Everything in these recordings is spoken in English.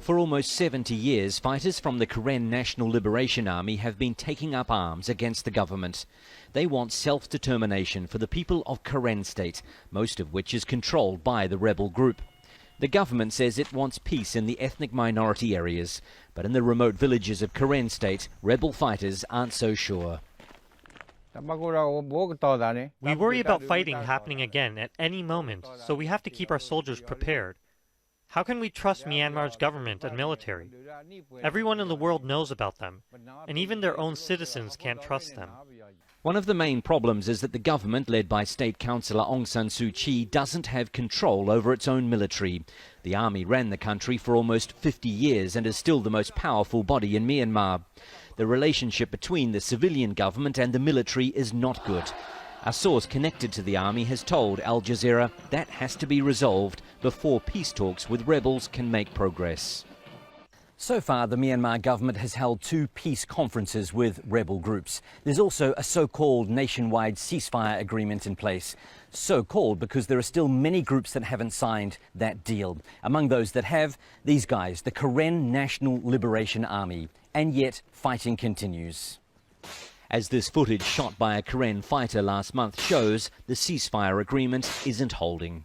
For almost 70 years, fighters from the Karen National Liberation Army have been taking up arms against the government. They want self-determination for the people of Karen State, most of which is controlled by the rebel group. The government says it wants peace in the ethnic minority areas, but in the remote villages of Karen State, rebel fighters aren't so sure. We worry about fighting happening again at any moment, so we have to keep our soldiers prepared. How can we trust Myanmar's government and military? Everyone in the world knows about them, and even their own citizens can't trust them. One of the main problems is that the government, led by State Councillor Aung San Suu Kyi, doesn't have control over its own military. The army ran the country for almost 50 years and is still the most powerful body in Myanmar. The relationship between the civilian government and the military is not good. A source connected to the army has told Al Jazeera that has to be resolved before peace talks with rebels can make progress. So far, the Myanmar government has held 2 peace conferences with rebel groups. There's also a so-called nationwide ceasefire agreement in place. So-called because there are still many groups that haven't signed that deal. Among those that have, these guys, the Karen National Liberation Army. And yet, fighting continues. As this footage shot by a Karen fighter last month shows, the ceasefire agreement isn't holding.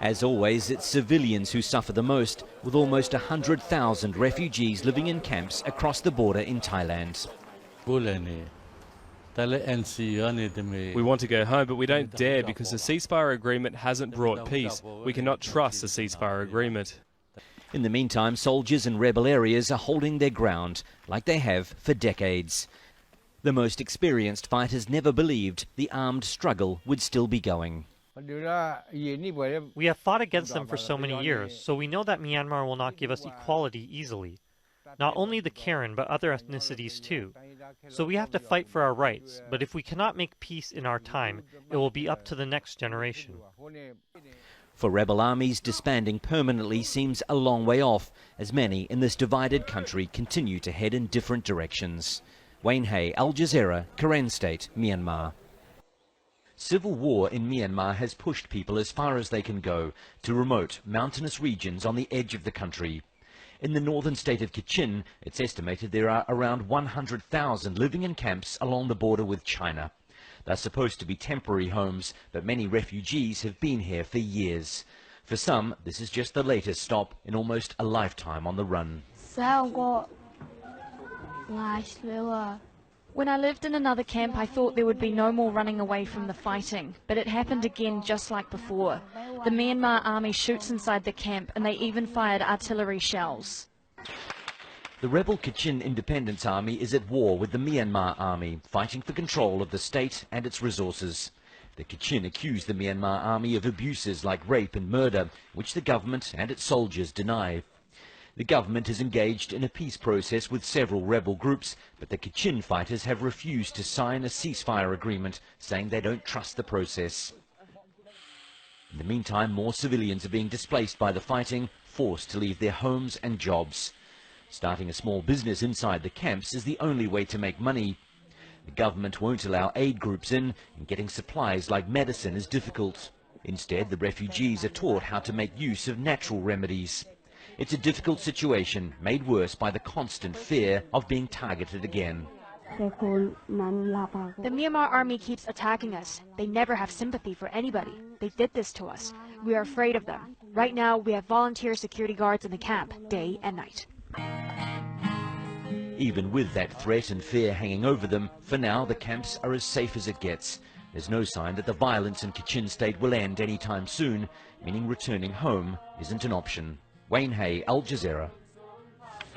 As always, it's civilians who suffer the most, with almost 100,000 refugees living in camps across the border in Thailand. We want to go home, but we don't dare because the ceasefire agreement hasn't brought peace. We cannot trust the ceasefire agreement. In the meantime, soldiers in rebel areas are holding their ground, like they have for decades. The most experienced fighters never believed the armed struggle would still be going. We have fought against them for so many years, so we know that Myanmar will not give us equality easily. Not only the Karen, but other ethnicities too. So we have to fight for our rights, but if we cannot make peace in our time, it will be up to the next generation. For rebel armies, disbanding permanently seems a long way off, as many in this divided country continue to head in different directions. Wayne Hay, Al Jazeera, Karen State, Myanmar. Civil war in Myanmar has pushed people as far as they can go, to remote, mountainous regions on the edge of the country. In the northern state of Kachin, it's estimated there are around 100,000 living in camps along the border with China. They're supposed to be temporary homes, but many refugees have been here for years. For some, this is just the latest stop in almost a lifetime on the run. When I lived in another camp, I thought there would be no more running away from the fighting, but it happened again just like before. The Myanmar army shoots inside the camp, and they even fired artillery shells. The rebel Kachin Independence Army is at war with the Myanmar army, fighting for control of the state and its resources. The Kachin accuse the Myanmar army of abuses like rape and murder, which the government and its soldiers deny. The government is engaged in a peace process with several rebel groups, but the Kachin fighters have refused to sign a ceasefire agreement, saying they don't trust the process. In the meantime, more civilians are being displaced by the fighting, forced to leave their homes and jobs. Starting a small business inside the camps is the only way to make money. The government won't allow aid groups in, and getting supplies like medicine is difficult. Instead, the refugees are taught how to make use of natural remedies. It's a difficult situation, made worse by the constant fear of being targeted again. The Myanmar army keeps attacking us. They never have sympathy for anybody. They did this to us. We are afraid of them. Right now, we have volunteer security guards in the camp, day and night. Even with that threat and fear hanging over them, for now the camps are as safe as it gets. There's no sign that the violence in Kachin State will end anytime soon, meaning returning home isn't an option. Wayne Hay, Al Jazeera.